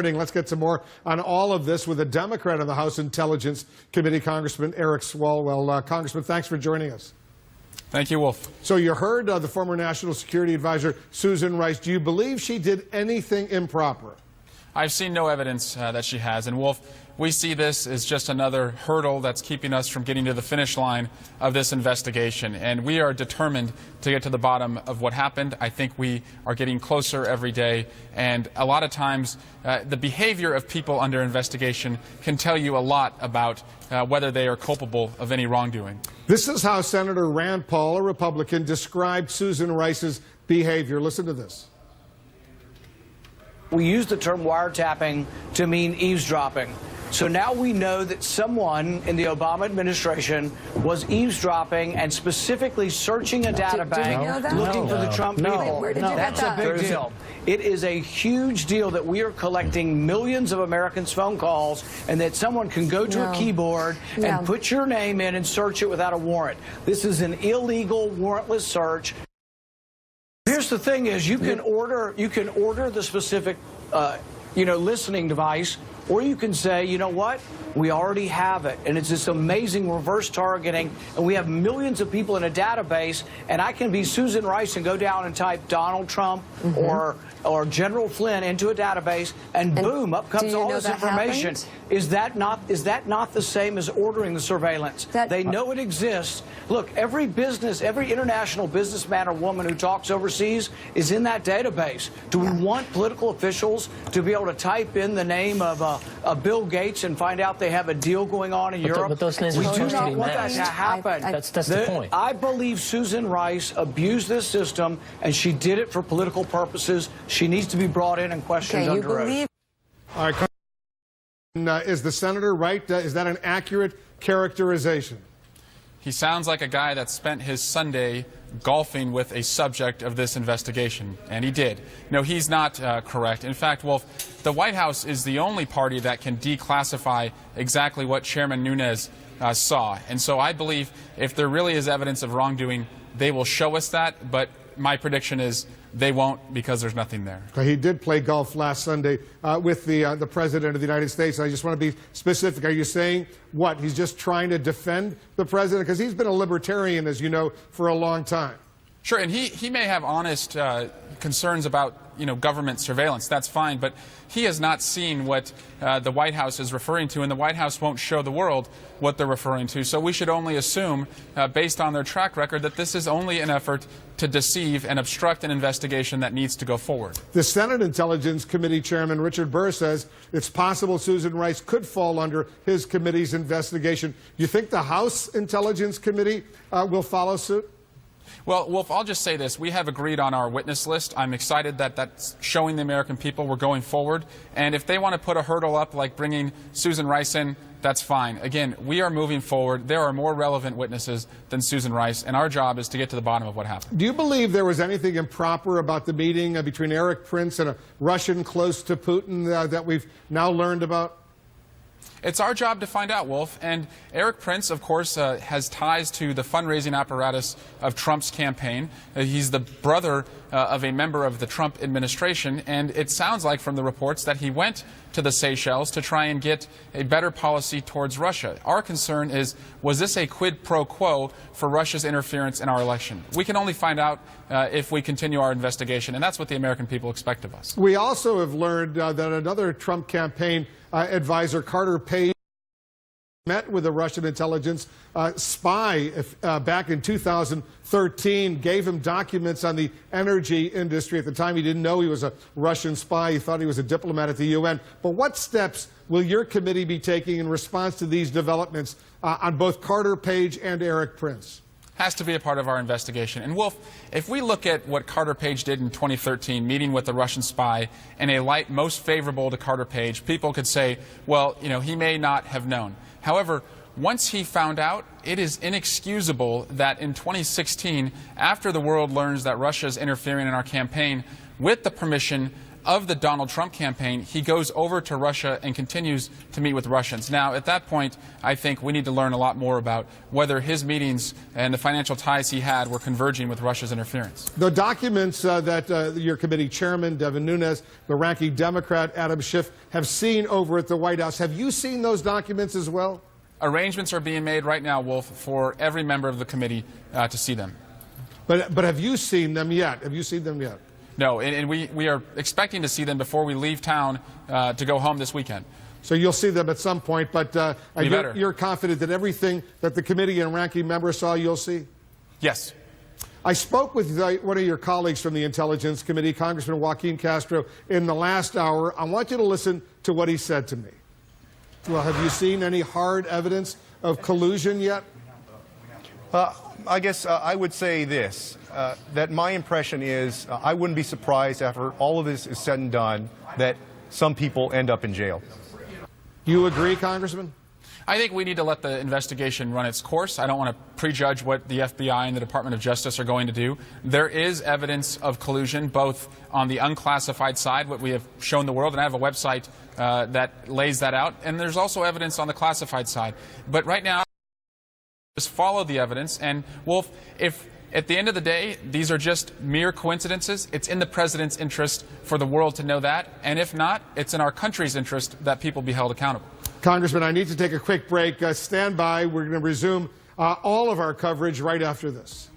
Let's get some more on all of this with a Democrat on the House Intelligence Committee, Congressman Eric Swalwell. Congressman, thanks for joining us. Thank you, Wolf. So you heard the former National Security Advisor, Susan Rice. Do you believe she did anything improper? I've seen no evidence that she has. And, Wolf, we see this as just another hurdle that's keeping us from getting to the finish line of this investigation. And we are determined to get to the bottom of what happened. I think we are getting closer every day. And a lot of times, the behavior of people under investigation can tell you a lot about whether they are culpable of any wrongdoing. This is how Senator Rand Paul, a Republican, described Susan Rice's behavior. Listen to this. We use the term wiretapping to mean eavesdropping. So now we know that someone in the Obama administration was eavesdropping and specifically searching a data bank looking for the Trump people. That's a big deal. It is a huge deal that we are collecting millions of Americans' phone calls and that someone can go to a keyboard and put your name in and search it without a warrant. This is an illegal warrantless search. Here's the thing: is you can order the specific, listening device, or you can say, you know what, we already have it, and it's this amazing reverse targeting, and we have millions of people in a database, and I can be Susan Rice and go down and type Donald Trump or General Flynn into a database, and boom, up comes all this information. Is that not the same as ordering the surveillance? They know it exists. Look, every international businessman or woman who talks overseas is in that database. Do we want political officials to be able to type in the name of Bill Gates and find out they have a deal going on in Europe? But those names we do not want that to happen. That's the point. I believe Susan Rice abused this system, and she did it for political purposes. She needs to be brought in and questioned under oath. All right, is the senator right? Is that an accurate characterization? He sounds like a guy that spent his Sunday golfing with a subject of this investigation, and he did. No, he's not correct. In fact, Wolf, the White House is the only party that can declassify exactly what Chairman Nunes saw. And so I believe if there really is evidence of wrongdoing, they will show us that, but my prediction is they won't, because there's nothing there. He did play golf last Sunday with the President of the United States. I just want to be specific. Are you saying what? He's just trying to defend the President? Because he's been a libertarian, as you know, for a long time. Sure, and he may have honest concerns about government surveillance. That's fine, but he has not seen what the White House is referring to, and the White House won't show the world what they're referring to. So we should only assume, based on their track record, that this is only an effort to deceive and obstruct an investigation that needs to go forward. The Senate Intelligence Committee Chairman Richard Burr says it's possible Susan Rice could fall under his committee's investigation. Do you think the House Intelligence Committee will follow suit? Well, Wolf, I'll just say this. We have agreed on our witness list. I'm excited that that's showing the American people we're going forward. And if they want to put a hurdle up like bringing Susan Rice in, that's fine. Again, we are moving forward. There are more relevant witnesses than Susan Rice, and our job is to get to the bottom of what happened. Do you believe there was anything improper about the meeting between Eric Prince and a Russian close to Putin that we've now learned about? It's our job to find out, Wolf. And Eric Prince, of course, has ties to the fundraising apparatus of Trump's campaign. He's the brother of a member of the Trump administration. And it sounds like from the reports that he went to the Seychelles to try and get a better policy towards Russia. Our concern is, was this a quid pro quo for Russia's interference in our election? We can only find out if we continue our investigation, and that's what the American people expect of us. We also have learned that another Trump campaign advisor, Carter Page, met with a Russian intelligence spy back in 2013, gave him documents on the energy industry. At the time, he didn't know he was a Russian spy. He thought he was a diplomat at the UN. But what steps will your committee be taking in response to these developments on both Carter Page and Eric Prince? Has to be a part of our investigation. And Wolf, if we look at what Carter Page did in 2013, meeting with the Russian spy, in a light most favorable to Carter Page, people could say, well, he may not have known. However, once he found out, it is inexcusable that in 2016, after the world learns that Russia is interfering in our campaign with the permission of the Donald Trump campaign, he goes over to Russia and continues to meet with Russians. Now, at that point, I think we need to learn a lot more about whether his meetings and the financial ties he had were converging with Russia's interference. The documents that your committee chairman, Devin Nunes, the ranking Democrat, Adam Schiff, have seen over at the White House, have you seen those documents as well? Arrangements are being made right now, Wolf, for every member of the committee to see them. But have you seen them yet? Have you seen them yet? No, and we are expecting to see them before we leave town to go home this weekend. So you'll see them at some point, but you're confident that everything that the committee and ranking members saw, you'll see? Yes. I spoke with one of your colleagues from the Intelligence Committee, Congressman Joaquin Castro, in the last hour. I want you to listen to what he said to me. Well, have you seen any hard evidence of collusion yet? I guess I would say this, that my impression is I wouldn't be surprised after all of this is said and done that some people end up in jail. You agree, Congressman? I think we need to let the investigation run its course. I don't want to prejudge what the FBI and the Department of Justice are going to do. There is evidence of collusion, both on the unclassified side, what we have shown the world, and I have a website that lays that out, and there's also evidence on the classified side. But right now, just follow the evidence, and Wolf, if at the end of the day these are just mere coincidences, it's in the president's interest for the world to know that, and if not, it's in our country's interest that people be held accountable. Congressman, I need to take a quick break. Stand by. We're going to resume all of our coverage right after this.